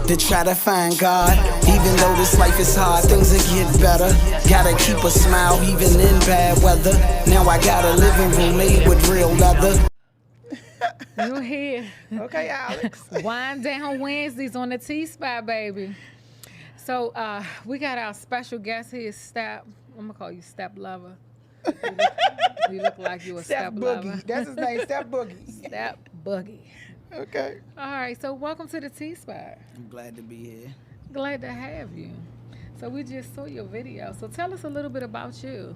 to try to find God. Even though this life is hard, things will get better. Gotta keep a smile even in bad weather. Now I got a living room made with real leather. You here. Okay, Alex. Wind Down Wednesdays on the T-Spot, baby. So we got our special guest here, Step. I'm going to call you Step Lover. You look like you a Step Boogie. Lover. That's his name, Step Boogie. Step Boogie. Okay. All right, so welcome to the T-Spot. I'm glad to be here. Glad to have you. So we just saw your video. So tell us a little bit about you.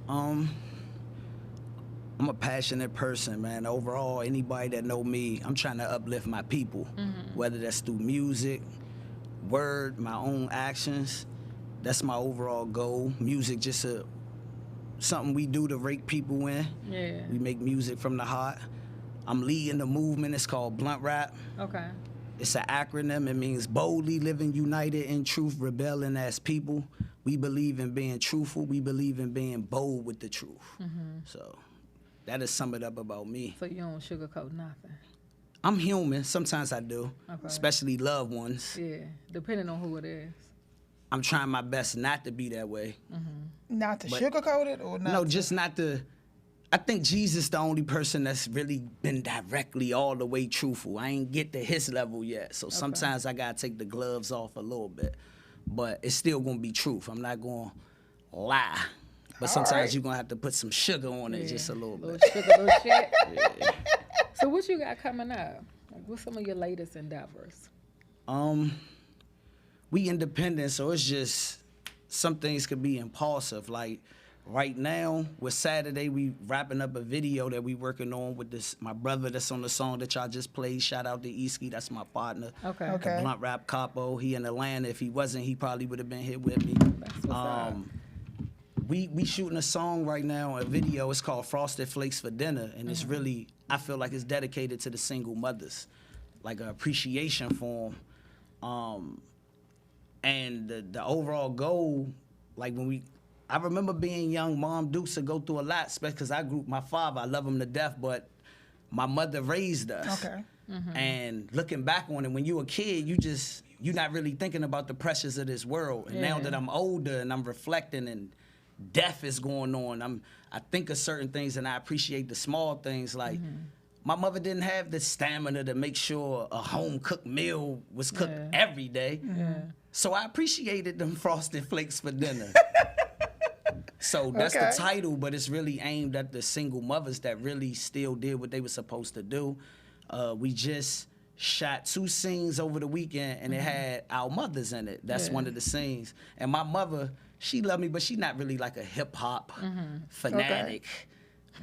I'm a passionate person, man. Overall, anybody that know me, I'm trying to uplift my people, whether that's through music, word, my own actions. That's my overall goal. Music just something we do to rake people in. Yeah. We make music from the heart. I'm leading the movement. It's called BluntRap. Okay. It's an acronym. It means boldly living united in truth, rebelling as people. We believe in being truthful. We believe in being bold with the truth. So that'll sum it up about me. So you don't sugarcoat nothing? I'm human. Sometimes I do, especially loved ones. Yeah, depending on who it is. I'm trying my best not to be that way. Not to sugarcoat it or not? No, just not to. I think Jesus the only person that's really been directly all the way truthful. I ain't get to his level yet. So sometimes I gotta take the gloves off a little bit. But it's still gonna be truth. I'm not gonna lie. But sometimes you're gonna have to put some sugar on it just a little bit. Sugar, little shit. Yeah. So what you got coming up? Like, what's some of your latest endeavors? We independent, so it's just some things could be impulsive. Like right now, with Saturday, we wrapping up a video that we working on with my brother that's on the song that y'all just played. Shout out to Easky, that's my partner. Okay. The Blunt Rap Capo. He in Atlanta. If he wasn't, he probably would have been here with me. That's what's up. We shooting a song right now, a video. It's called Frosted Flakes for Dinner, and it's really, I feel like it's dedicated to the single mothers, like an appreciation for them. And the overall goal, like I remember being young, Mom Dukes to go through a lot, especially because my father, I love him to death, but my mother raised us. Okay. And looking back on it, when you a kid, you're not really thinking about the pressures of this world. And now that I'm older and I'm reflecting and death is going on, I think of certain things and I appreciate the small things. Like my mother didn't have the stamina to make sure a home cooked meal was cooked every day. So I appreciated them Frosted Flakes for dinner. So that's the title, but it's really aimed at the single mothers that really still did what they were supposed to do. We just shot 2 scenes over the weekend, and it had our mothers in it. That's one of the scenes. And my mother, she loved me, but she not really like a hip-hop fanatic.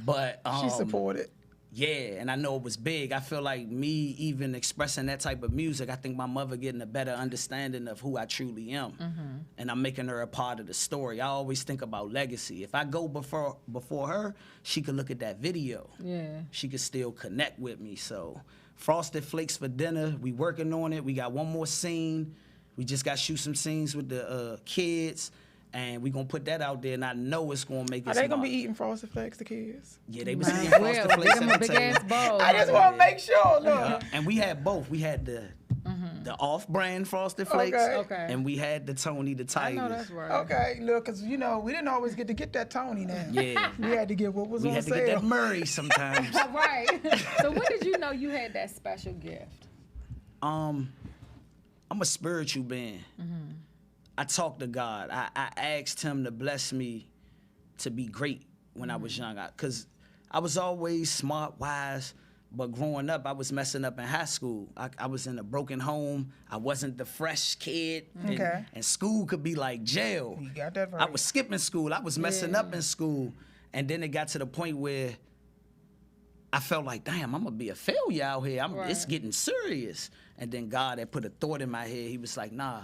But she supported. Yeah, and I know it was big. I feel like me even expressing that type of music, I think my mother getting a better understanding of who I truly am. And I'm making her a part of the story. I always think about legacy. If I go before her, she could look at that video. Yeah. She could still connect with me. So Frosted Flakes for dinner, we working on it. We got one more scene. We just got to shoot some scenes with the kids. And we gonna put that out there, and I know it's gonna make it. Are they gonna be eating Frosted Flakes, the kids? Yeah, they was eating Frosted Flakes at the table. Bowl. I just want to make sure. Look. And we had both. We had the off-brand Frosted Flakes, and we had the Tony the Tigers. I know that's right. Okay, look, because we didn't always get to get that Tony now. Yeah. We had to get what was on sale. We had to get that Murray sometimes. Right. So when did you know you had that special gift? I'm a spiritual being. I talk to God. I asked him to bless me to be great when I was young. Because I was always smart, wise, but growing up, I was messing up in high school. I was in a broken home. I wasn't the fresh kid. And school could be like jail. You got that right. I was skipping school. I was messing up in school. And then it got to the point where I felt like, damn, I'm going to be a failure out here. It's getting serious. And then God had put a thought in my head. He was like, nah.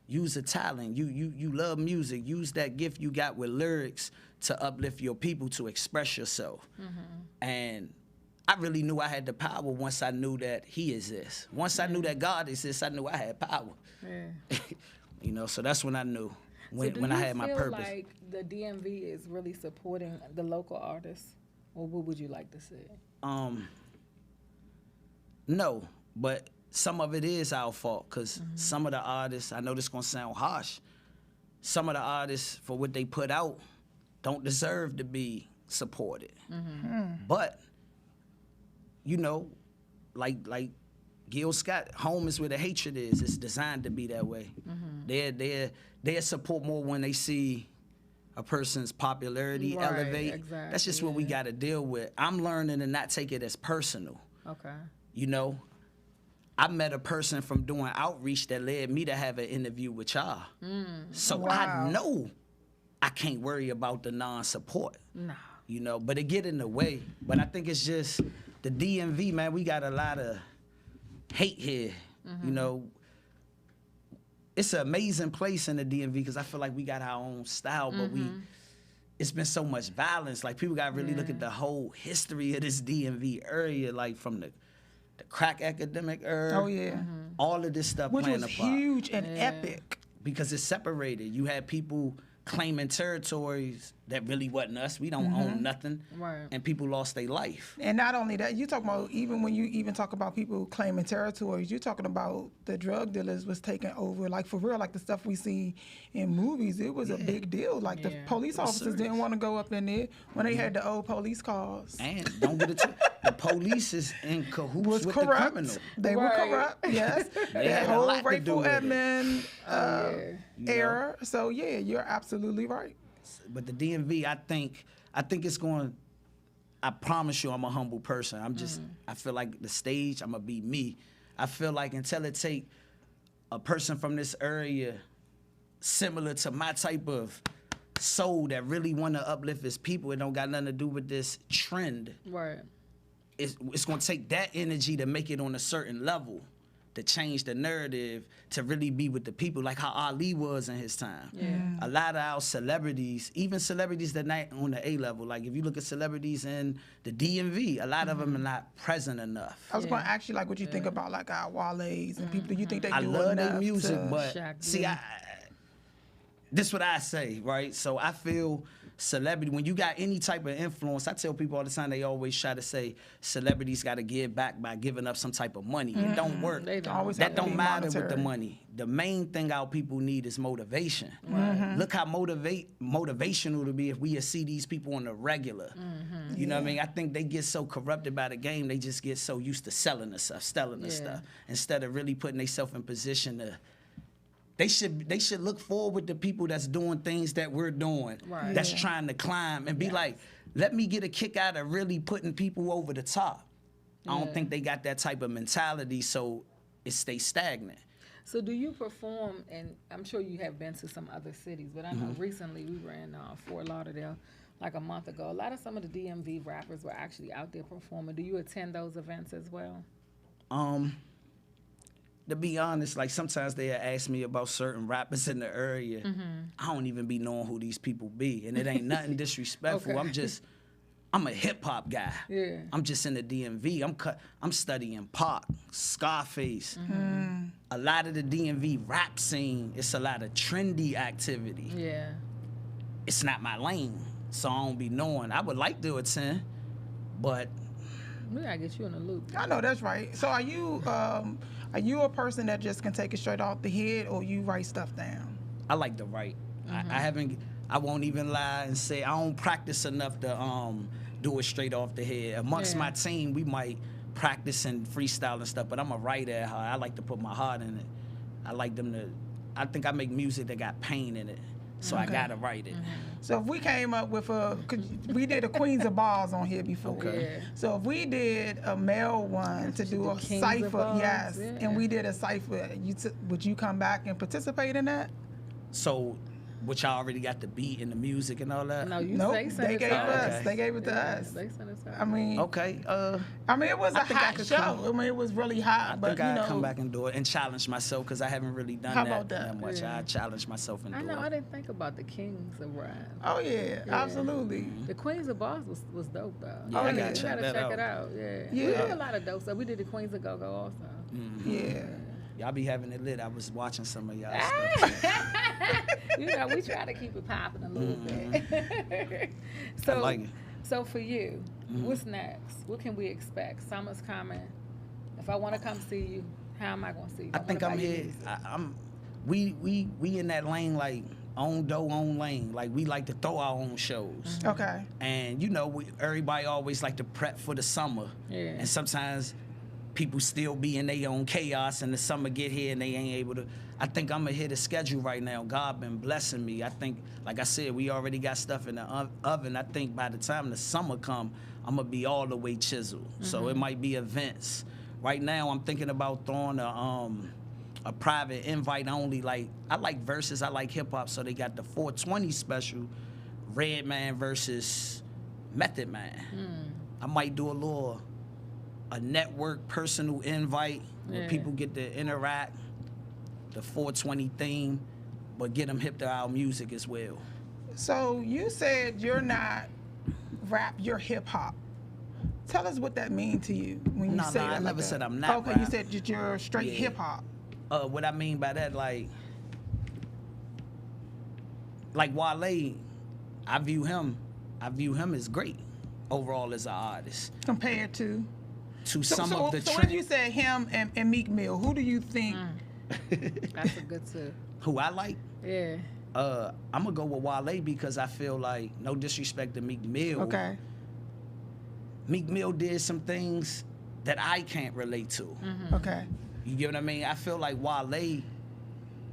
Use a talent. You love music. Use that gift you got with lyrics to uplift your people, to express yourself. And I really knew I had the power once I knew that he exists. Once I knew that God exists, I knew I had power. So that's when I knew, when I had my purpose. Do you feel like the DMV is really supporting the local artists? Or what would you like to say? No, but some of it is our fault because some of the artists, I know this gonna sound harsh, some of the artists for what they put out don't deserve to be supported. But, you know, like Gil Scott, home is where the hatred is. It's designed to be that way. They support more when they see a person's popularity elevate. Exactly, That's just what we got to deal with. I'm learning to not take it as personal. Okay. You know, I met a person from doing outreach that led me to have an interview with y'all. So I know I can't worry about the non-support. No. You know, but it get in the way. But I think it's just the DMV, man, we got a lot of hate here. You know, it's an amazing place in the DMV because I feel like we got our own style, but it's been so much violence. Like, people got to really look at the whole history of this DMV area, like from the crack epidemic era. Oh, yeah. All of this stuff Which playing was a part. huge and epic. Because it's separated. You had people claiming territories that really wasn't us. We don't own nothing. Right. And people lost their life. And not only that, you talking about, even when you even talk about people claiming territories, you're talking about the drug dealers was taking over, like for real, like the stuff we see in movies. It was a big deal. Like the police officers didn't want to go up in there when they had the old police cars. And don't get it twisted, the police is in cahoots with the criminal. They were corrupt, yes. They That had a whole lot to do Grateful with it. Edmond You know? era. So yeah, you're absolutely right. But the DMV, I think it's going. I promise you, I'm a humble person. I'm just. I feel like the stage, I'm gonna be me. I feel like until it take a person from this area, similar to my type of soul that really want to uplift his people, it don't got nothing to do with this trend. Right. It's gonna take that energy to make it on a certain level, to change the narrative, to really be with the people, like how Ali was in his time. A lot of our celebrities, even celebrities that not on the A level, like if you look at celebrities in the DMV, a lot of them are not present enough. I was going to ask you, like, what you think about, like, our Wale's and people. Do you think they do I love enough their music, to... but Shaq see, Lee. this what I say, right? So I feel celebrity, when you got any type of influence, I tell people all the time, they always try to say celebrities got to give back by giving up some type of money. It don't work. They don't. Always That have to don't be matter with the monetary. money. The main thing our people need is motivation. Look how motivational it'll be if we see these people on the regular. You know what I mean? I think they get so corrupted by the game, they just get so used to selling the stuff, instead of really putting themselves in position to. They should look forward to people that's doing things that we're doing, Right. that's trying to climb, and be like, let me get a kick out of really putting people over the top. I don't think they got that type of mentality, so it stays stagnant. So do you perform, and I'm sure you have been to some other cities, but I know recently we were in Fort Lauderdale like a month ago. A lot of some of the DMV rappers were actually out there performing. Do you attend those events as well? To be honest, like sometimes they ask me about certain rappers in the area. I don't even be knowing who these people be, and it ain't nothing disrespectful. Okay. I'm a hip hop guy. Yeah. I'm just in the DMV. I'm studying Pac, Scarface. A lot of the DMV rap scene, it's a lot of trendy activity. Yeah. It's not my lane, so I don't be knowing. I would like to attend, but We gotta get you in the loop. I know that's right. So are you a person that just can take it straight off the head, or you write stuff down? I like to write. I won't even lie and say I don't practice enough to do it straight off the head. Amongst my team, we might practice and freestyle and stuff, but I'm a writer at heart. I like to put my heart in it. I think I make music that got pain in it, so I gotta write it. So if we came up with we did a Queens of Bars on here before. Okay. Yeah. So if we did a male one to do a Kings of cipher, Bars, yes, yeah. and we did a cipher, would you come back and participate in that? So, which I already got the beat and the music and all that. No, you Nope, they sent they it gave to us. Okay. They gave it to Yeah, us. They sent it to us. I mean, Okay. it was I a think I hot could show. come. I mean, it was really hot, I but think you I'd know, come back and do it and challenge myself because I haven't really done How that, about that? much. Yeah. I challenge myself and I do know. I it. didn't think about the Kings of Rhyme. oh yeah, absolutely. The Queens of Bars was dope though. Yeah, I You gotta check gotta that check out. it out. Yeah. Yeah. We did a lot of dope stuff. We did the Queens of Go-Go also. Yeah. Y'all be having it lit. I was watching some of y'all Ah. stuff. You know, we try to keep it popping a little bit. So, I like it. So for you, what's next? What can we expect? Summer's coming. If I want to come see you, How am I gonna see? I think I'm here. We in that lane like own dough, own lane. Like we like to throw our own shows. Okay. And you know, everybody always like to prep for the summer. Yeah. And sometimes people still be in their own chaos, and the summer get here and they ain't able to. I think I'm gonna hit a schedule right now. God been blessing me. I think, like I said, we already got stuff in the oven. I think by the time the summer come, I'm gonna be all the way chiseled. So it might be events. Right now, I'm thinking about throwing a private invite only. Like I like verses, I like hip hop, so they got the 420 special, Redman versus Method Man. I might do a network personal invite where people get to interact, the 420 theme, but get them hip to our music as well. So you said you're not rap, you're hip hop. Tell us what that means to you when you say that. I never said I'm not Okay, rap. you said that you're straight hip hop. What I mean by that, like Wale, I view him as great overall as an artist. Compared to? Some of the So when you said him and Meek Mill, who do you think? That's a good tip. Who I like? Yeah. I'm gonna go with Wale because I feel like, no disrespect to Meek Mill. Okay. Meek Mill did some things that I can't relate to. Okay. You get what I mean? I feel like Wale,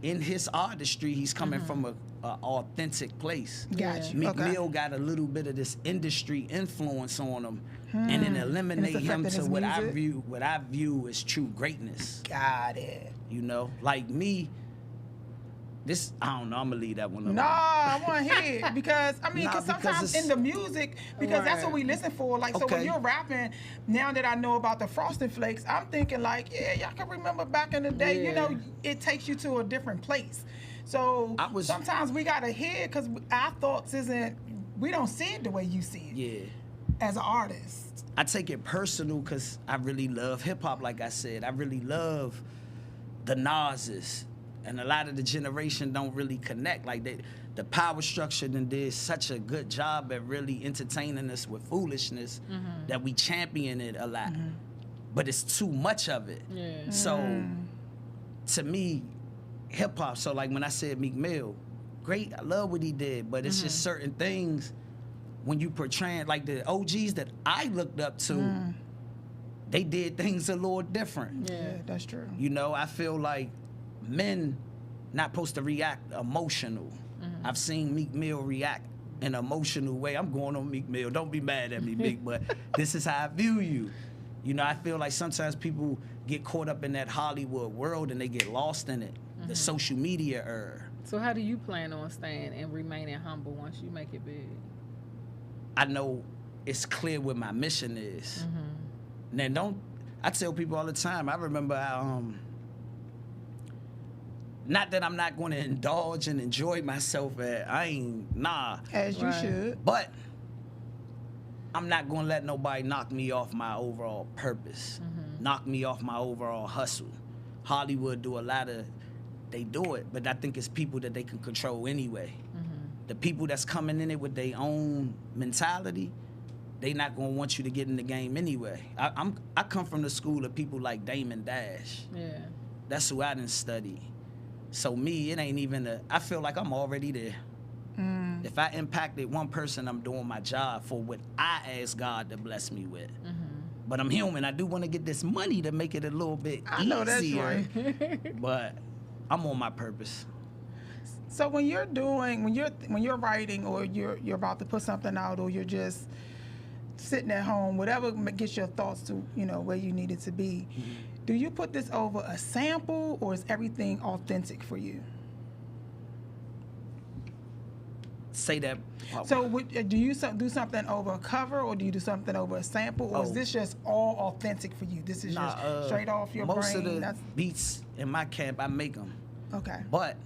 in his artistry, he's coming from a authentic place. Got you. Meek Okay. Mill got a little bit of this industry influence on him, and then eliminate him to what I view as true greatness. Got it. You know, like me. This, I don't know. I'm gonna leave that one alone. No, I want to hear it because Nah, sometimes in the music, because that's what we listen for. Like, so when Okay. you're rapping, now that I know about the Frosted Flakes, I'm thinking like, yeah, y'all can remember back in the day. You know, it takes you to a different place. So sometimes we gotta hear because our thoughts we don't see it the way you see it. Yeah. As an artist. I take it personal because I really love hip hop. Like I said, I really love the Nas's. And a lot of the generation don't really connect. Like the power structure then did such a good job at really entertaining us with foolishness that we champion it a lot. But it's too much of it. Yeah. So to me, hip hop, so like when I said Meek Mill, great, I love what he did, but it's just certain things when you portray, like the OGs that I looked up to, they did things a little different. Yeah, that's true. You know, I feel like men not supposed to react emotional. I've seen Meek Mill react in an emotional way. I'm going on Meek Mill. Don't be mad at me, Meek, but this is how I view you. You know, I feel like sometimes people get caught up in that Hollywood world and they get lost in it, the social media era. So how do you plan on staying and remaining humble once you make it big? I know it's clear what my mission is. Now, I tell people all the time, I remember not that I'm not going to indulge and enjoy myself As you should. But I'm not going to let nobody knock me off my overall purpose, knock me off my overall hustle. Hollywood they do it, but I think it's people that they can control anyway. The people that's coming in it with their own mentality, they not going to want you to get in the game anyway. I come from the school of people like Damon Dash. Yeah. That's who I didn't study. So me, it ain't even I feel like I'm already there. If I impacted one person, I'm doing my job for what I asked God to bless me with. But I'm human. I do want to get this money to make it a little bit easier. I know that's right. But I'm on my purpose. So when you're writing or you're about to put something out or you're just sitting at home, whatever gets your thoughts to where you need it to be, do you put this over a sample or is everything authentic for you? Say that. So do you do something over a cover or do you do something over a sample or is this just all authentic for you? This is just straight off your brain? Most of the beats in my camp, I make them. Okay. But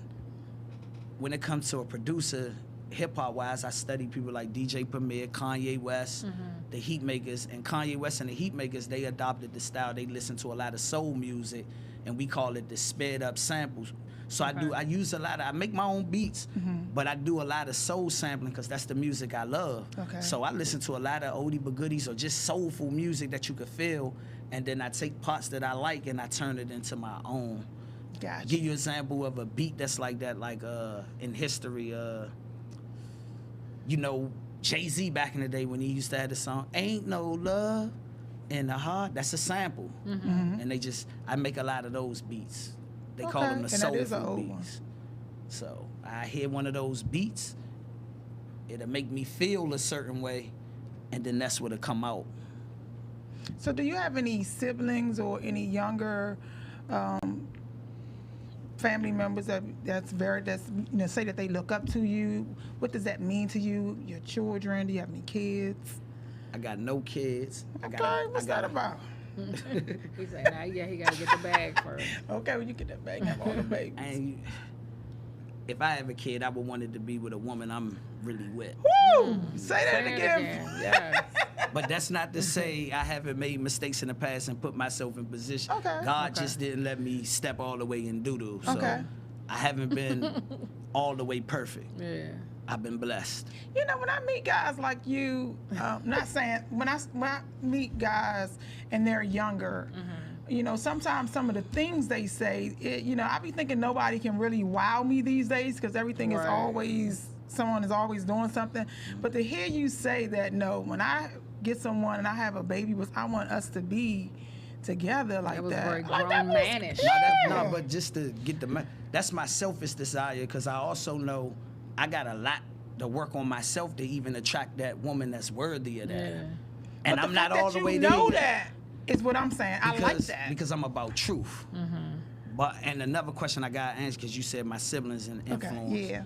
when it comes to a producer, hip-hop wise, I study people like DJ Premier, Kanye West, the Heatmakers. And Kanye West and the Heatmakers, they adopted the style. They listen to a lot of soul music, and we call it the sped-up samples. So I use I make my own beats, but I do a lot of soul sampling because that's the music I love. Okay. So I listen to a lot of oldie but goodies or just soulful music that you could feel and then I take parts that I like and I turn it into my own. Gotcha. Give you an example of a beat that's like that, like in history, you know, Jay-Z back in the day when he used to have the song "Ain't No Love in the Heart." That's a sample, and I make a lot of those beats. They call them the soulful beats. So I hear one of those beats, it'll make me feel a certain way, and then that's what'll come out. So do you have any siblings or any younger family members that say that they look up to you? What does that mean to you? Your children? Do you have any kids? I got no kids. What's that about? He said, nah, yeah, he gotta get the bag first. Okay, when you get that bag, have all the babies. And if I have a kid, I would want it to be with a woman I'm really with. Woo! Say that again. Yes. But that's not to say I haven't made mistakes in the past and put myself in position. Okay. God just didn't let me step all the way in doo-doo. So Okay. I haven't been all the way perfect. Yeah. I've been blessed. You know, when I meet guys like you, not saying, when I meet guys and they're younger, you know, sometimes some of the things they say, you know, I be thinking nobody can really wow me these days because everything is always, someone is always doing something. But to hear you say that, no, when I get someone and I have a baby, I want us to be together like that. Was very like grown manish. No, but just to get that's my selfish desire, because I also know I got a lot to work on myself to even attract that woman that's worthy of that. Yeah. And I'm not all the way there. You know that is what I'm saying. I like that. Because I'm about truth. But and another question I got to answer, because you said my siblings and influence. Okay, yeah.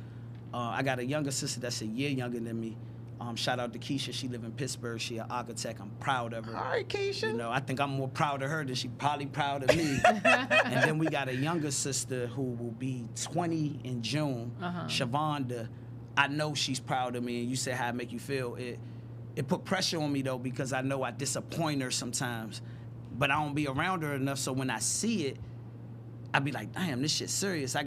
I got a younger sister that's a year younger than me. Shout out to Keisha. She live in Pittsburgh. She an architect. I'm proud of her. All right, Keisha. You know, I think I'm more proud of her than she probably proud of me. And then we got a younger sister who will be 20 in June, Shavonda. I know she's proud of me, and you said how it make you feel. It put pressure on me, though, because I know I disappoint her sometimes, but I don't be around her enough, so when I see it, I be like, damn, this shit's serious. I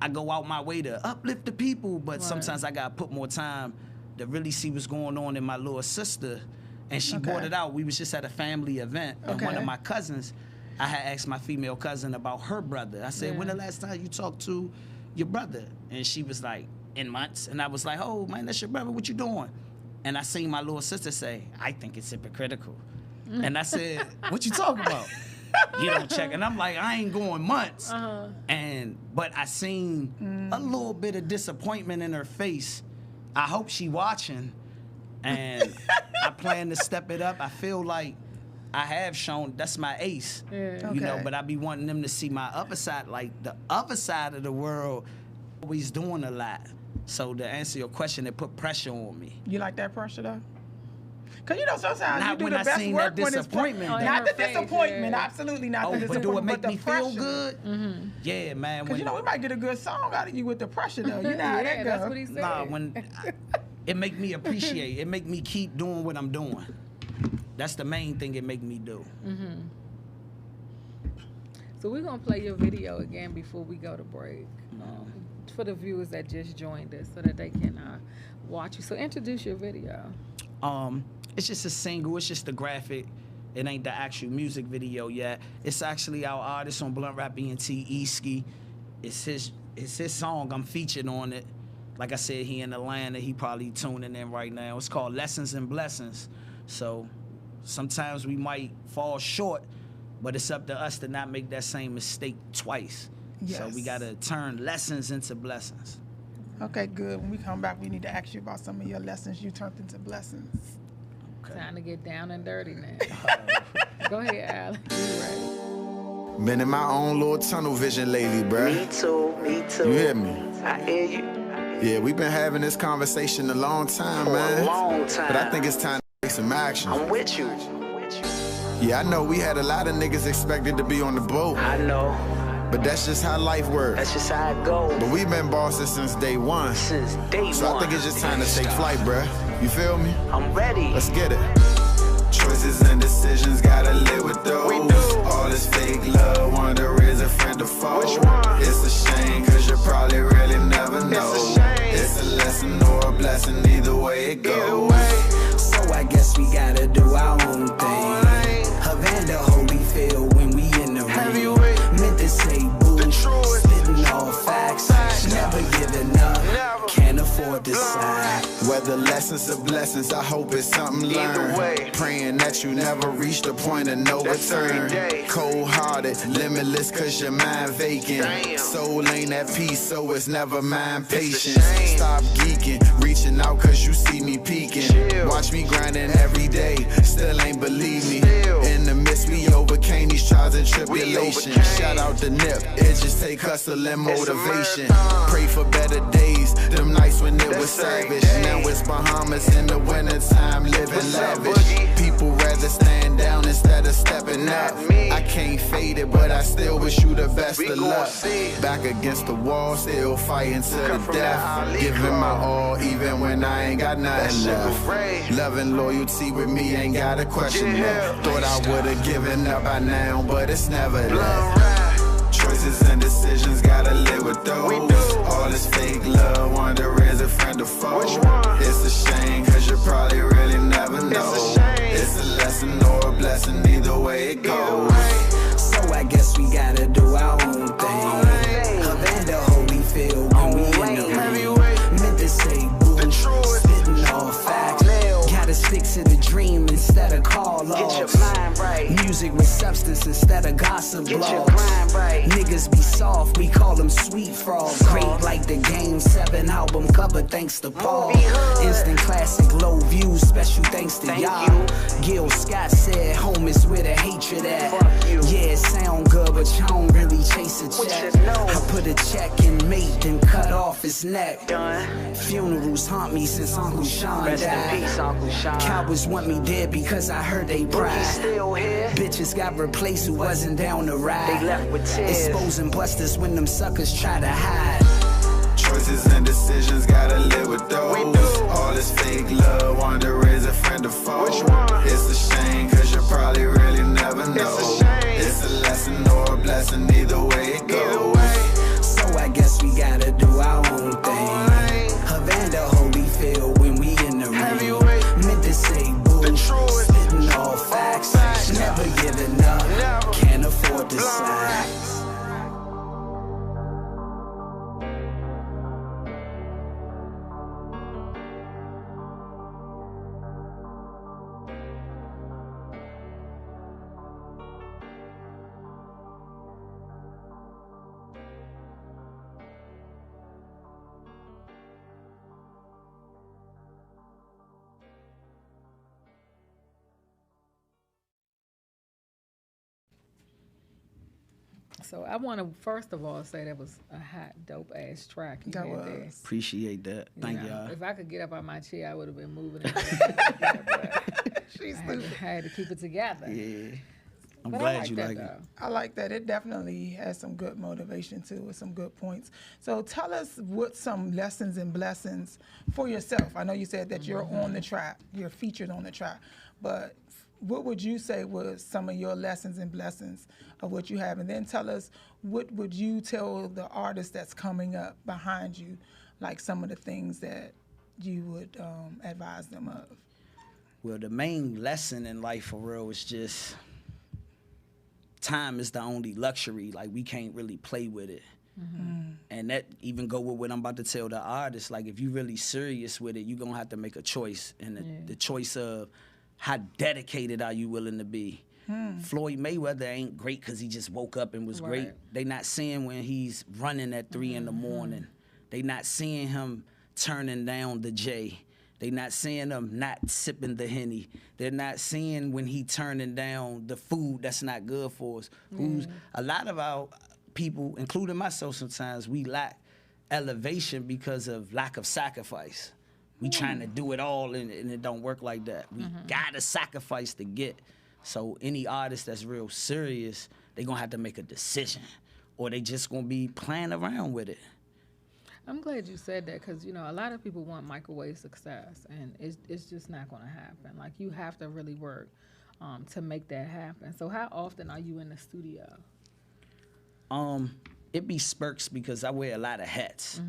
go out my way to uplift the people, but sometimes I gotta put more time to really see what's going on in my little sister. And she brought it out. We was just at a family event, and one of my cousins, I had asked my female cousin about her brother. I said, when the last time you talked to your brother? And she was like, in months. And I was like, oh man, that's your brother, what you doing? And I seen my little sister say, I think it's hypocritical. And I said, what you talking about? You don't check. And I'm like, I ain't going months. But I seen a little bit of disappointment in her face. I hope she watching, and I plan to step it up. I feel like I have shown that's my ace, you know, but I be wanting them to see my other side, like the other side of the world always doing a lot. So to answer your question, it put pressure on me. You like that pressure though? Because you know sometimes not you do when the I best seen work that when it's disappointment. not the disappointment, absolutely not the disappointment. But do it make me feel pressure. good? Yeah, man. Because you know we might get a good song out of you with the pressure though. You know how that goes. That's what he said. Nah, it make me appreciate. It make me keep doing what I'm doing. That's the main thing it make me do. So we're gonna play your video again before we go to break. For the viewers that just joined us, so that they can watch you. So introduce your video. It's just a single. It's just a graphic. It ain't the actual music video yet. It's actually our artist on BluntRapENT, Eski. It's his song. I'm featured on it. Like I said, he in Atlanta. He probably tuning in right now. It's called Lessons and Blessings. So sometimes we might fall short, but it's up to us to not make that same mistake twice. Yes. So we gotta turn lessons into blessings. Okay, good. When we come back, we need to ask you about some of your lessons you turned into blessings. Okay. Time to get down and dirty now. Go ahead, Al. You ready? Been in my own little tunnel vision lately, bruh. Me too. You hear me? I hear you. Yeah, we've been having this conversation a long time, For man. a long time. But I think it's time to take some action. I'm with you. Yeah, I know we had a lot of niggas expected to be on the boat. I know. But that's just how life works. That's just how it goes. But we've been bosses since day one. Since day one. So I think it's just time to take flight, bruh. You feel me? I'm ready. Let's get it. Choices and decisions, gotta live with those. We do. All this fake love, wonder is a friend or foe. Which one? It's a shame, cause you probably really never know. It's a shame. It's a lesson or a blessing, either way it goes. Either way. So I guess we gotta do our own thing. Her Vander a lesson's a blessings. I hope it's something learned. Praying that you never reach the point of no return. Cold-hearted, limitless, cause your mind vacant. Soul ain't at peace, so it's never mind patience. Stop geeking, reaching out cause you see me peeking. Watch me grinding every day, still ain't believe me. In the midst, we overcame these trials and tribulations. Shout out the Nip, it just take hustle and motivation. Pray for better days, them nights when it was savage. Now it's Bahamas in the wintertime, living lavish. People rather stand down instead of stepping up. I can't fade it, but I still wish you the best of luck. Back against the wall, still fighting to the death. Giving my all, even when I ain't got nothing left. Love and loyalty with me, ain't got a question left. Thought I would've given up by now, but it's never that. Choices and decisions, gotta live with those. All this fake love, wonder is a friend or foe. It's a shame, cause you probably really never know. It's a lesson or a blessing, either way it goes. So I guess we gotta do our own thing. Havana Holyfield when we in the ring. Meant to say boo, spitting all facts. Gotta stick to the dream instead of call offs. Music with substance instead of gossip blogs. Niggas be soft, we call them sweet frogs. Great like the Game 7 album cover, thanks to Paul. Instant classic, low views, special thanks to y'all. Gil Scott said, home is where the hatred at. Yeah, it sound good, but you don't really chase a check. I put a check in mate, then cut off his neck. Funerals haunt me since Uncle Sean died. Cowards want me dead because I heard they pride. Bitches got replaced who wasn't down to ride. They left with tears. Exposing busters when them suckers try to hide. Choices and decisions, gotta live with those. All this fake love, wonder is a friend or foe. It's a shame, cause you probably really never know. It's a lesson or a blessing, either way it goes. So I guess we gotta do our own thing. Havana Holyfield when we in the ring. Meant to say boo, spitting all facts. Never giving up, can't afford to sigh. So I want to first of all say that was a hot, dope ass track you That had there. was. Appreciate that. Thank y'all. If I could get up out my chair, I would have been moving. She's I had to keep it together. Yeah. I'm But I glad like you that, like though. it. I like that. It definitely has some good motivation too, with some good points. So tell us what some lessons and blessings for yourself. I know you said that you're on the track, you're featured on the track, but what would you say was some of your lessons and blessings of what you have? And then tell us, what would you tell the artist that's coming up behind you, like some of the things that you would advise them of? Well, the main lesson in life for real is just time is the only luxury. Like, we can't really play with it. And that even go with what I'm about to tell the artist. Like, if you really serious with it, you're going to have to make a choice. And the choice of how dedicated are you willing to be? Floyd Mayweather ain't great because he just woke up and was great. They not seeing when he's running at 3 in the morning. They not seeing him turning down the J. They not seeing him not sipping the Henny. They're not seeing when he turning down the food that's not good for us. Who's a lot of our people, including myself sometimes, we lack elevation because of lack of sacrifice. We trying to do it all and it don't work like that. We gotta sacrifice to get. So any artist that's real serious, they gonna have to make a decision, or they just gonna be playing around with it. I'm glad you said that because, you know, a lot of people want microwave success, and it's just not going to happen. Like, you have to really work to make that happen. So how often are you in the studio? It be spurts because I wear a lot of hats.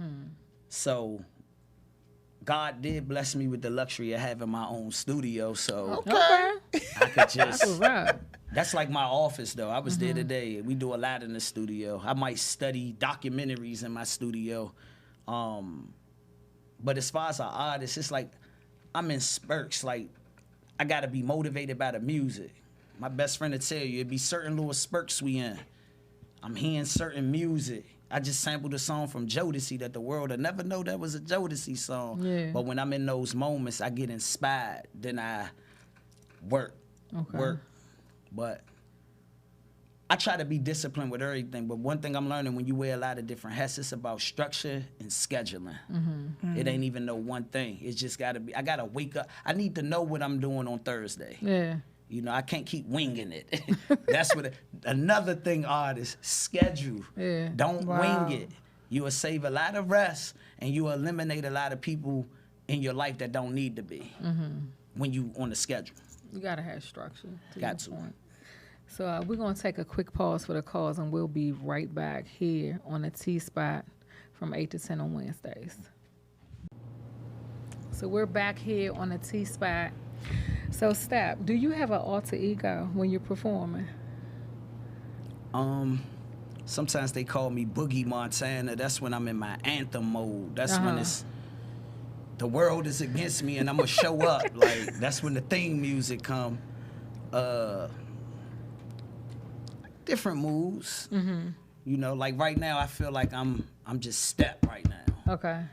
So God did bless me with the luxury of having my own studio, so Okay. I could just... That's right. That's like my office, though. I was there today. We do a lot in the studio. I might study documentaries in my studio. But as far as an artist, it's like I'm in spurts. Like, I gotta be motivated by the music. My best friend will tell you, it be certain little spurts we in. I'm hearing certain music. I just sampled a song from Jodeci that the world will never know that was a Jodeci song. Yeah. But when I'm in those moments, I get inspired. Then I work. But I try to be disciplined with everything. But one thing I'm learning, when you wear a lot of different hats, it's about structure and scheduling. It ain't even no one thing. It's just gotta be, I gotta wake up. I need to know what I'm doing on Thursday. Yeah. You know, I can't keep winging it. That's what another thing, artists, schedule. Yeah. Don't Wow. wing it. You will save a lot of rest, and you will eliminate a lot of people in your life that don't need to be when you on the schedule. You gotta have structure. Got to. Point. So we're gonna take a quick pause for the calls, and we'll be right back here on the T Spot from 8 to 10 on Wednesdays. So we're back here on the T Spot. So, Stap, do you have an alter ego when you're performing? Sometimes they call me Boogie Montana. That's when I'm in my anthem mode. That's when it's the world is against me and I'm gonna show up. Like, that's when the theme music come. Different moves. You know, like right now I feel like I'm just Step right now. Okay.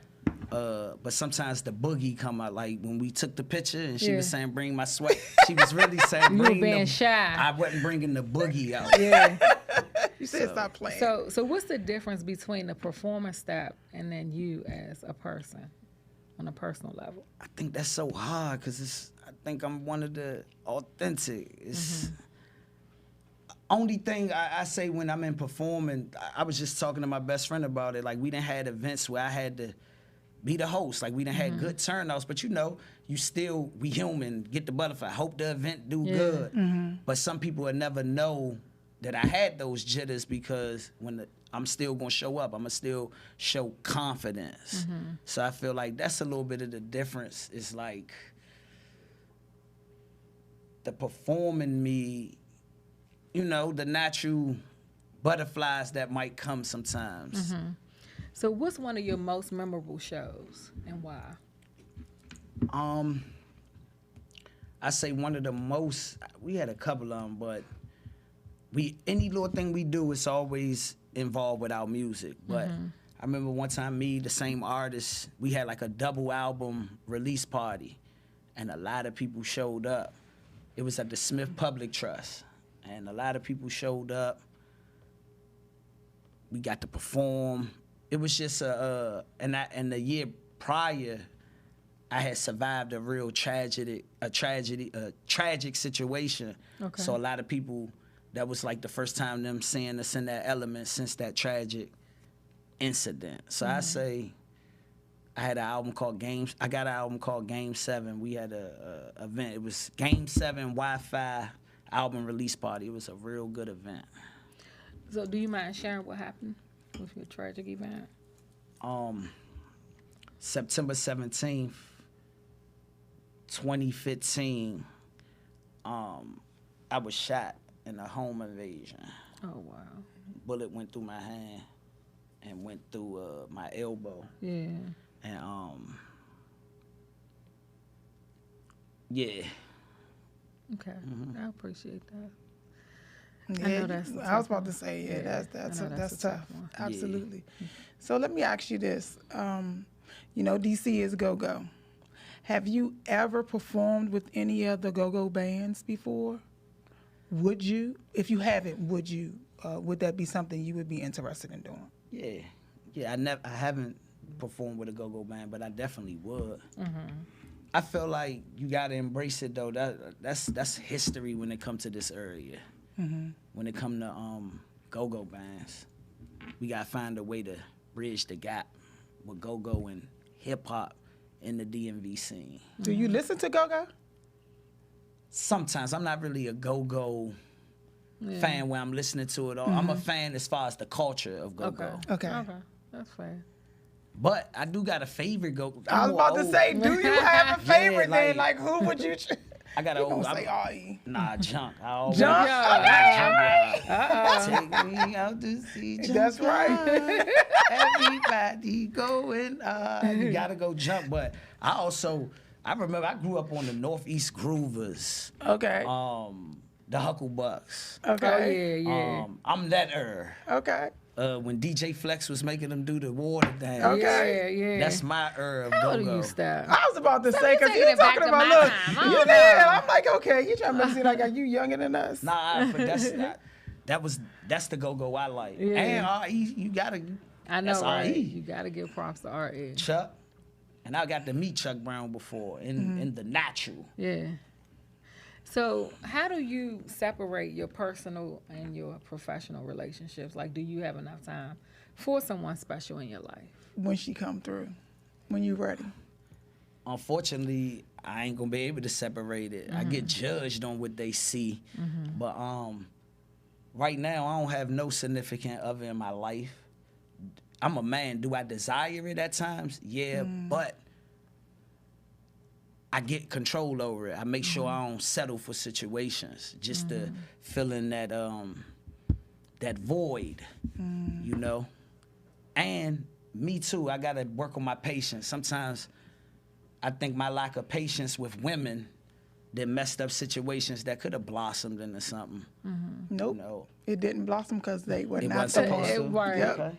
But sometimes the boogie come out, like when we took the picture and she Yeah. was saying, bring my sweat. She was really saying, You were bring being the, shy. I wasn't bringing the boogie out. Yeah. You said stop playing. So what's the difference between the performance Stap and then you as a person on a personal level? I think that's so hard because I think I'm one of the authentic. It's only thing I say when I'm in performing, I was just talking to my best friend about it. Like, we done had events where I had to be the host. Like, we done had good turnouts, but you know, we human, get the butterfly, hope the event do good. But some people will never know that I had those jitters because I'm still gonna show up. I'm gonna still show confidence. So I feel like that's a little bit of the difference. It's like the performing me, you know, the natural butterflies that might come sometimes. So what's one of your most memorable shows and why? I say one of the most, we had a couple of them, but any little thing we do is always involved with our music. But I remember one time the same artist, we had like a double album release party and a lot of people showed up. It was at the Smith Public Trust and a lot of people showed up. We got to perform. It was just and the year prior, I had survived a real tragic situation. Okay. So a lot of people, that was like the first time them seeing us in that element since that tragic incident. So I say, I had an album called Games. I got an album called Game 7. We had a event. It was Game 7 Wi-Fi album release party. It was a real good event. So do you mind sharing what happened with your tragic event? September 17th, 2015, I was shot in a home invasion. Oh, wow. Bullet went through my hand and went through my elbow. Yeah. And yeah. Okay. I appreciate that. Yeah, I know that's a I was tough about one. to say, Yeah, that's I know that's that's a tough. tough one. Absolutely. So let me ask you this. You know, DC is go-go. Have you ever performed with any of the go-go bands before? Would you? If you haven't, would you? Would that be something you would be interested in doing? Yeah. I haven't performed with a go-go band, but I definitely would. I feel like you gotta embrace it though. That's history when it comes to this area. When it comes to go-go bands, we gotta find a way to bridge the gap with go-go and hip-hop in the DMV scene. Do you listen to go-go? Sometimes I'm not really a go-go fan where I'm listening to it all. I'm a fan as far as the culture of go-go. Okay. That's fair. But I do got a favorite go-go. I was about to say, do you have a favorite then? Like, who would you? I got an You old. gonna say R.E. Nah, Junk. I always Junk? Take me out to see Junk. That's right. Everybody going. You gotta go Junk. But I also I remember I grew up on the Northeast Groovers. Okay. The Hucklebucks. Okay. Oh, yeah. I'm that Okay. when DJ Flakes was making them do the water dance. Okay. Yeah. That's my of How old are go-go. you, Steph? I was about to say, because taking you it back talking to about, my look, time. I you don't did. know. I'm like, okay, you trying to make it seem like, are you younger than us? Nah, but that's the go-go I like. Yeah. And R.E., you gotta. I know, that's right? R.E. You got to give props to R.E. Chuck, and I got to meet Chuck Brown before in the natural. Yeah. So how do you separate your personal and your professional relationships? Like, do you have enough time for someone special in your life? When she come through, when you ready. Unfortunately, I ain't gonna be able to separate it. I get judged on what they see, but right now I don't have no significant other in my life. I'm a man. Do I desire it at times? Yeah, but I get control over it. I make sure I don't settle for situations just to fill in that that void, you know. And me too. I gotta work on my patience. Sometimes I think my lack of patience with women that messed up situations that could have blossomed into something. Nope. You know. It didn't blossom because they were It not wasn't supposed to. Right. Yep. Okay.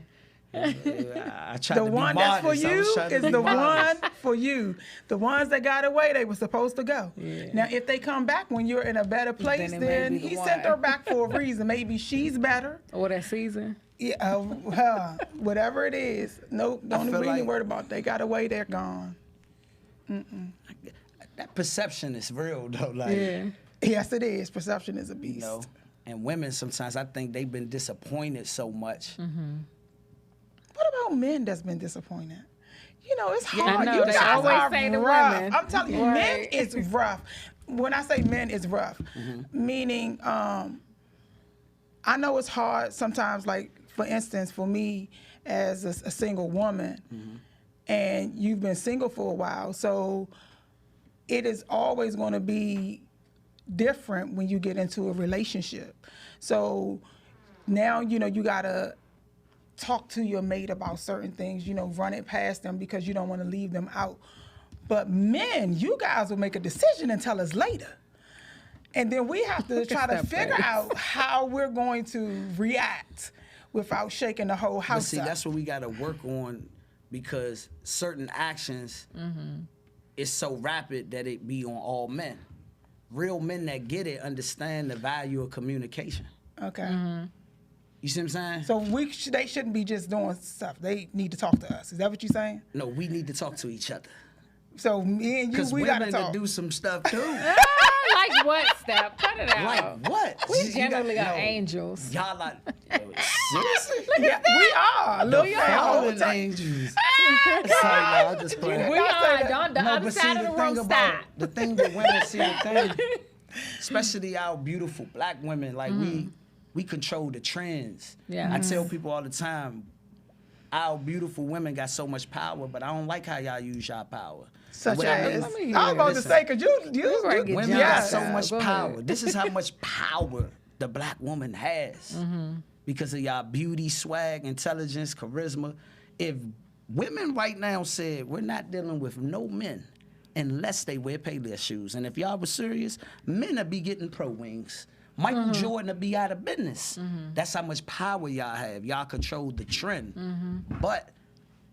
I tried The to be one that's for modest. I was you trying to is be the modest. one for you. The ones that got away, they were supposed to go. Yeah. Now, if they come back when you're in a better place, it may then be the he one. sent her back for a reason. Maybe she's better. Or that season? Yeah, whatever it is. Nope, don't feel even be like- worried about. They got away, they're gone. That perception is real though. Like, Yeah. Yes, it is. Perception is a you beast. know, and women sometimes I think they've been disappointed so much. What about men that's been disappointed? You know, it's I hard. know, You they guys always are say the rough. women. I'm telling you, men Right. is rough. When I say men is rough, meaning I know it's hard sometimes. Like for instance, for me as a single woman, and you've been single for a while, so it is always going to be different when you get into a relationship. So now you know you gotta talk to your mate about certain things, you know, run it past them because you don't want to leave them out. But men, you guys will make a decision and tell us later. And then we have to try to that figure face. out how we're going to react without shaking the whole But house see, up. that's what we got to work on because certain actions is so rapid that it be on all men. Real men that get it understand the value of communication. Okay. You see what I'm saying? So they shouldn't be just doing stuff. They need to talk to us. Is that what you're saying? No, we need to talk to each other. So me and you, Because we got to women talk. that do some stuff too. Like what, Steph? Cut it out. Like what? We You got- generally are no, angels. Y'all like, seriously? Yeah, we are. Look, Fallen angels. Sorry, no, I'm just playing. We all say that. Don't the No, other but see, side of the room stop. the thing with women, see the thing, especially our beautiful black women, like we control the trends. Yeah. I tell people all the time, our beautiful women got so much power, but I don't like how y'all use y'all power. Such What I mean- as. Let me I hear was it. about to Listen. say, because you right, get Women yeah. got so much Go power. ahead. This is how much power the black woman has because of y'all beauty, swag, intelligence, charisma. If women right now said we're not dealing with no men unless they wear Payless shoes, and if y'all was serious, men would be getting pro wings. Michael Jordan would be out of business. That's how much power y'all have. Y'all control the trend, but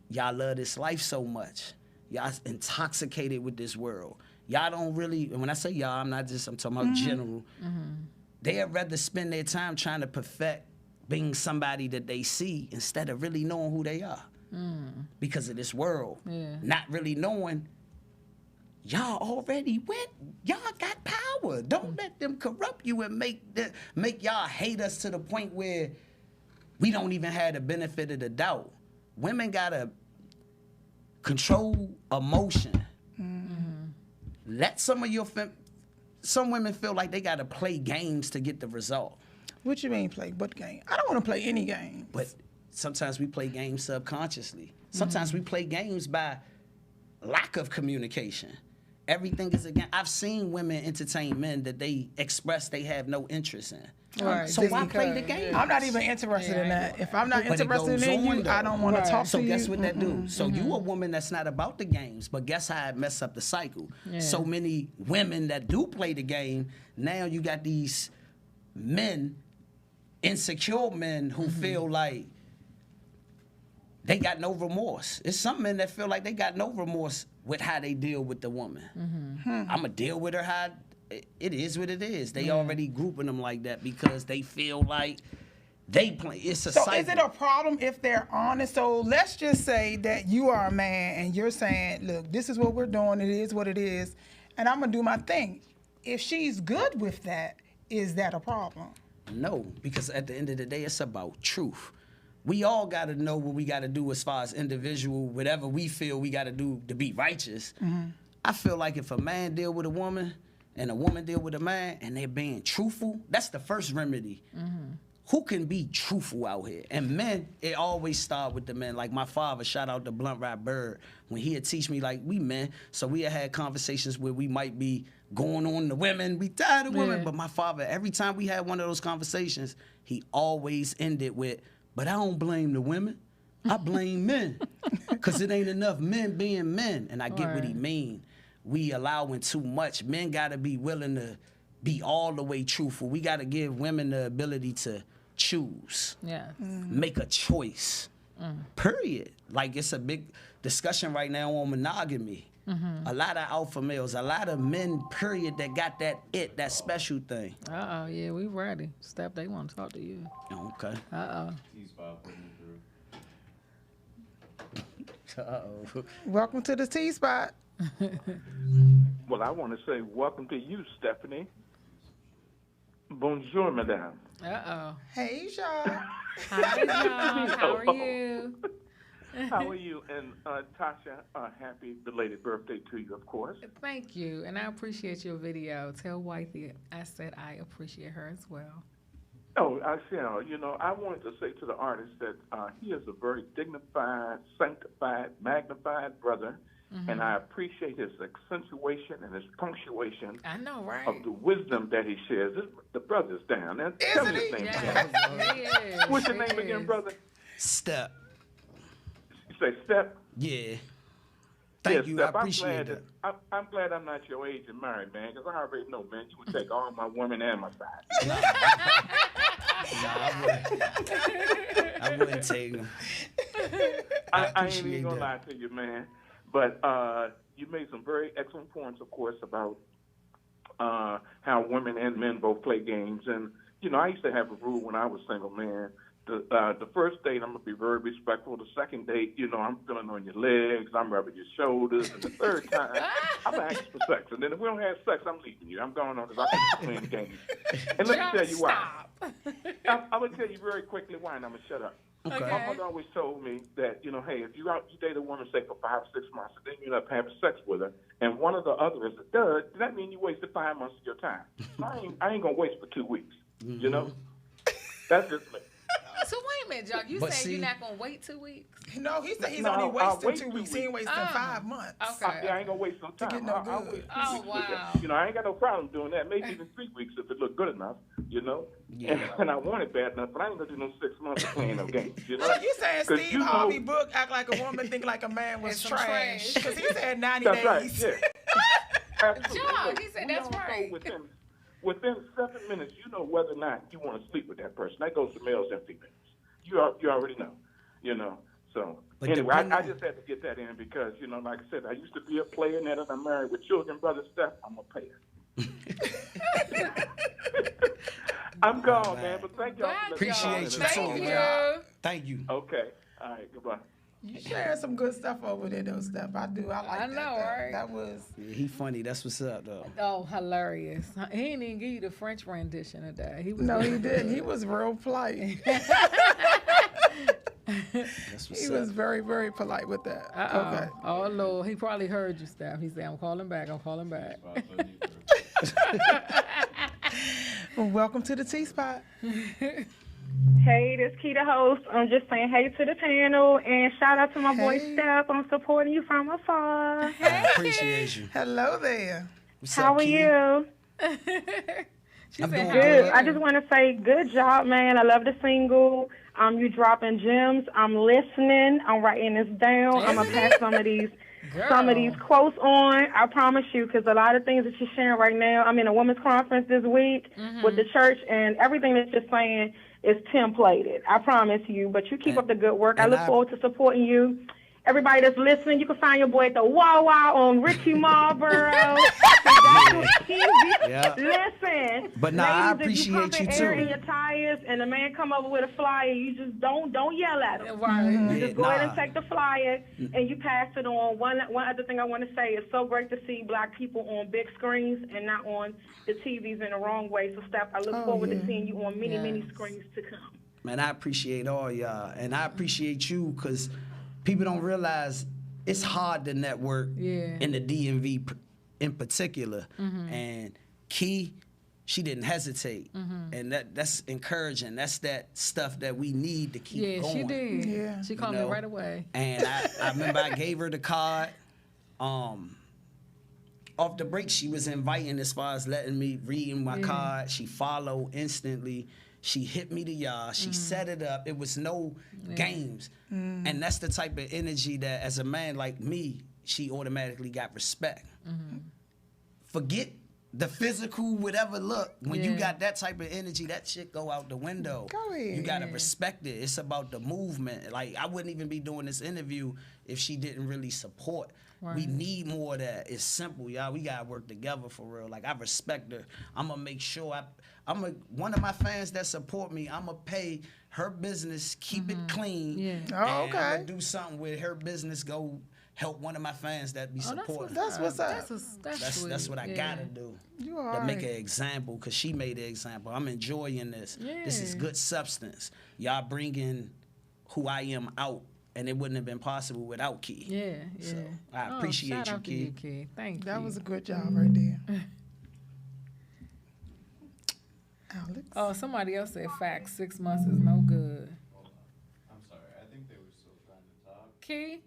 y'all love this life so much. Y'all intoxicated with this world. Y'all don't really, and when I say y'all, I'm talking about general. They'd rather spend their time trying to perfect being somebody that they see instead of really knowing who they are because of this world. Yeah. Not really knowing, y'all already went, y'all got power. Don't let them corrupt you and make y'all hate us to the point where we don't even have the benefit of the doubt. Women gotta control emotion. Let some women feel like they gotta play games to get the result. What you mean play what game? I don't want to play any game. But sometimes we play games subconsciously. Sometimes we play games by lack of communication. everything is again. I've seen women entertain men that they express they have no interest in. Right. So why play the game? I'm not even interested in that. If I'm not But it interested goes in you, on, though. I don't want to talk So to you. guess what that do? So you a woman that's not about the games, but guess how it mess up the cycle? So many women that do play the game, now you got these men, insecure men who feel like they got no remorse. It's some men that feel like they got no remorse with how they deal with the woman. I'ma deal with her how it is what it is. They already grouping them like that because they feel like they play. It's a So cycle. is it a problem if they're honest? So let's just say that you are a man and you're saying, look, this is what we're doing. It is what it is. And I'm going to do my thing. If she's good with that, is that a problem? No, because at the end of the day, it's about truth. We all got to know what we got to do as far as individual, whatever we feel we got to do to be righteous. I feel like if a man deal with a woman and a woman deal with a man and they're being truthful, that's the first remedy. Who can be truthful out here? And men, it always start with the men. Like my father, shout out to BluntRapENT, when he'd teach me, like, we men, so we had conversations where we might be going on the women, we tired of women, but my father, every time we had one of those conversations, he always ended with, but I don't blame the women, I blame men. Because it ain't enough men being men. And I get what he mean. We allowing too much. Men got to be willing to be all the way truthful. We got to give women the ability to choose, make a choice, period. Like it's a big discussion right now on monogamy. A lot of alpha males, a lot of men, period, that got that special thing. Yeah, we ready. Steph, they want to talk to you. Okay. Welcome to the T-Spot. Well, I want to say welcome to you, Stephanie. Bonjour, madame. Hey, Sean. Hi, John. How are you? How are you? And Tasha, happy belated birthday to you, of course. Thank you, and I appreciate your video. Tell Wifey I said I appreciate her as well. Oh, I shall. You know, I wanted to say to the artist that he is a very dignified, sanctified, magnified brother, and I appreciate his accentuation and his punctuation. I know, right? Of the wisdom that he shares. The brother's down. And tell me his name again. What's your name again, brother? Step. You say Step? Yeah. Thank you. Step, I appreciate that. I'm glad I'm not your age and married, man, because I already know, man, you would take all my women and my side. I wouldn't take them. I ain't even going to lie to you, man. But you made some very excellent points, of course, about how women and men both play games. And, you know, I used to have a rule when I was single, man. The first date, I'm going to be very respectful. The second date, you know, I'm feeling on your legs. I'm rubbing your shoulders. And the third time, I'm going to ask for sex. And then if we don't have sex, I'm leaving you. I'm going on because I'm playing games. And let me tell you why. I'm going to tell you very quickly why, and I'm going to shut up. Okay. My mother always told me that, you know, hey, if you date a woman, say, for 5 or 6 months, and then you end up having sex with her, and one of the others does, that means you wasted 5 months of your time. So I ain't going to waste for 2 weeks, you know? That's just me. So wait a minute, John. You said you're not going to wait 2 weeks? No, he said he's only wasting 2 weeks. He ain't wasting 5 months. Okay. I ain't going to waste no time. To get no good. I'll wait 2 Oh, weeks wow. with that. You know, I ain't got no problem doing that. Maybe even 3 weeks if it looked good enough, you know? Yeah. And I want it bad enough, but I ain't going to do no 6 months of playing no games, you know? So you saying 'Cause Steve you know- Harvey book act like a woman, think like a man was It's some trash? trash. Because he said 90 That's days. right, yeah. Absolutely. John, Look, he said we that's all know right. Within 7 minutes, you know whether or not you want to sleep with that person. That goes to males and females. You already know, you know. So But anyway, I just had to get that in because, you know, like I said, I used to be a player, and then I'm married with children, brother Steph. I'm a payer. I'm gone, man. But thank y'all. Bye, Appreciate John. you Thank too, you. man. Thank you. Okay. All right. Goodbye. You sharing some good stuff over there, though, Steph. I do. I like I that. know, though. right? That was. Yeah, he funny. That's what's up, though. Oh, hilarious. He didn't even give you the French rendition of that. He was No, he didn't. He was real polite. That's what's He up. was very, very polite with that. Okay. Oh, Lord. He probably heard you, Steph. He said, I'm calling back. I'm calling back. Well, welcome to the T-Spot. Hey, this Key the host. I'm just saying hey to the panel and shout out to my boy Steph. I'm supporting you from afar. I appreciate you. Hello there. What's How up, are Key? you? She I'm said, doing "How Good. are I you?" just want to say good job, man. I love the single. You dropping gems. I'm listening. I'm writing this down. I'm gonna pass some of these quotes on. I promise you, because a lot of things that you're sharing right now. I'm in a women's conference this week with the church, and everything that you're saying is templated. I promise you. But you keep up the good work. I look forward to supporting you. Everybody that's listening, you can find your boy at the Wawa on Richie Marlboro. Yeah. Listen, But nah, I ladies, if you appreciate you pump air too. in your tires and the man come over with a flyer, you just don't yell at him. Right. You just go ahead and Nah. take the flyer and you pass it on. One other thing I want to say, it's so great to see black people on big screens and not on the TVs in the wrong way. So, Steph, I look forward to seeing you on many screens to come. Man, I appreciate all y'all, and I appreciate you because people don't realize it's hard to network in the DMV in particular. And Key, she didn't hesitate, and that's encouraging. That's that stuff that we need to keep going. She did. Yeah. She called me right away. And I remember I gave her the card. Off the break, she was inviting as far as letting me read my card. She followed instantly. She hit me to y'all. She set it up. It was no games. And that's the type of energy that, as a man like me, she automatically got respect. Forget the physical, whatever look. When you got that type of energy, that shit go out the window. Go ahead. You gotta respect it. It's about the movement. Like, I wouldn't even be doing this interview if she didn't really support. Right. We need more of that. It's simple, y'all. We gotta work together for real. Like, I respect her. I'm gonna make sure one of my fans that support me, I'm gonna pay her business, keep it clean. Yeah. And Oh, okay. I'm gonna do something with her business, go help one of my fans that be supporting. That's what's up. That's what I gotta do. You all To make right. an example, because she made an example. I'm enjoying this. This is good substance. Y'all bringing who I am out, and it wouldn't have been possible without Key. Yeah. So I appreciate shout you, out to Key. Key. Thank you. That was a good job right there. Alex. Oh, somebody else said facts. 6 months is no good. I'm sorry. I think they were still trying to talk. Key?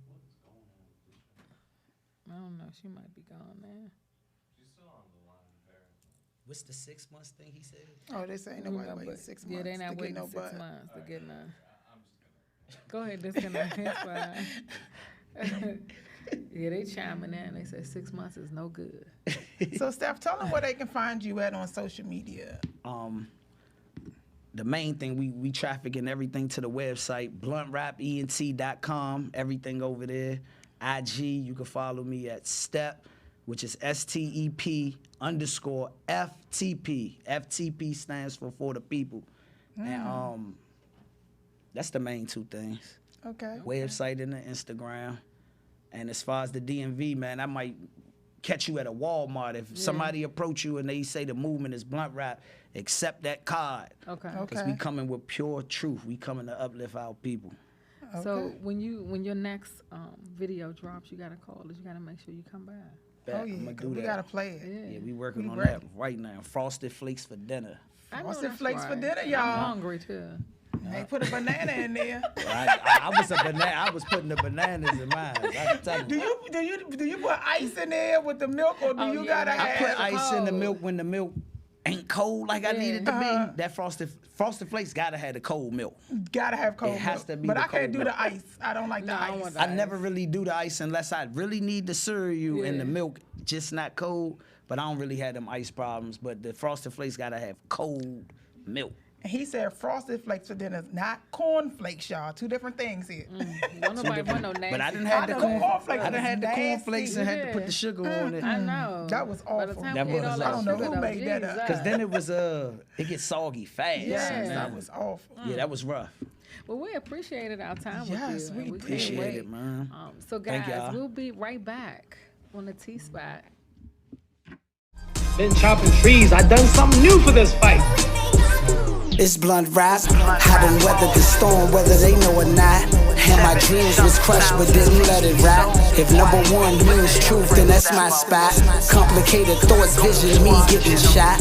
What's going on with this one? I don't know. She might be gone now. She's still on the line, apparently. What's the 6 months thing he said? Oh, they say nobody waiting 6 months. Yeah, they not to waiting get no 6 butt. months to get none. Go ahead, disconnect. It's fine. Yeah, they chiming in. They said 6 months is no good. So, Steph, tell them where they can find you at on social media. The main thing, we trafficking everything to the website, BluntRapENT.com, everything over there. IG, you can follow me at STEP, which is STEP_FTP. FTP stands for the people. And that's the main two things. Okay. Website and the Instagram. And as far as the DMV, man, I might catch you at a Walmart. If somebody approach you and they say the movement is blunt rap, accept that card. Okay. Because we coming with pure truth. We coming to uplift our people. So when your next video drops, you gotta call us. You gotta make sure you come by. Oh, yeah, I'ma 'cause do we that. got to play it. Yeah, we working on ready. that right now. Frosted Flakes for dinner. I know Frosted that's Flakes for right. dinner, I'm y'all. hungry too. They put a banana in there. I was a banana. I was putting the bananas in mine. I can tell you. Do you put ice in there with the milk, or do you gotta I have? put ice in the milk when the milk ain't cold like I need it to be. That frosted flakes gotta have the cold milk. Gotta have cold It has milk. to be But the I can't cold do milk. the ice. I don't like the I ice. want the I never really do the ice unless I really need the cereal and the Yeah. milk just not cold. But I don't really have them ice problems. But the frosted flakes gotta have cold milk. And he said Frosted Flakes for dinner, not corn flakes, y'all. Two different things here. Don't nobody want no nasty. But I didn't have the I know corn. cornflakes I done was had the nasty. cornflakes and had to put Yeah. the sugar on it. I know. That was By the awful. time That we ate was all awful. that I don't know sugar, who though, made that up. Jesus. Cause then it gets soggy fast. Yeah. That was awful. Yeah, that was rough. Well, we appreciated our time Yes, with you. we and did. can't Appreciate wait. it, man. So, Thank guys, y'all. we'll be right back on the T-Spot. Been chopping trees. I done something new for this fight. It's blunt rap. I done weathered the storm, whether they know or not. And my dreams was crushed, but didn't let it rot. If number one means truth, then that's my spot. Complicated thoughts, vision, me getting shot.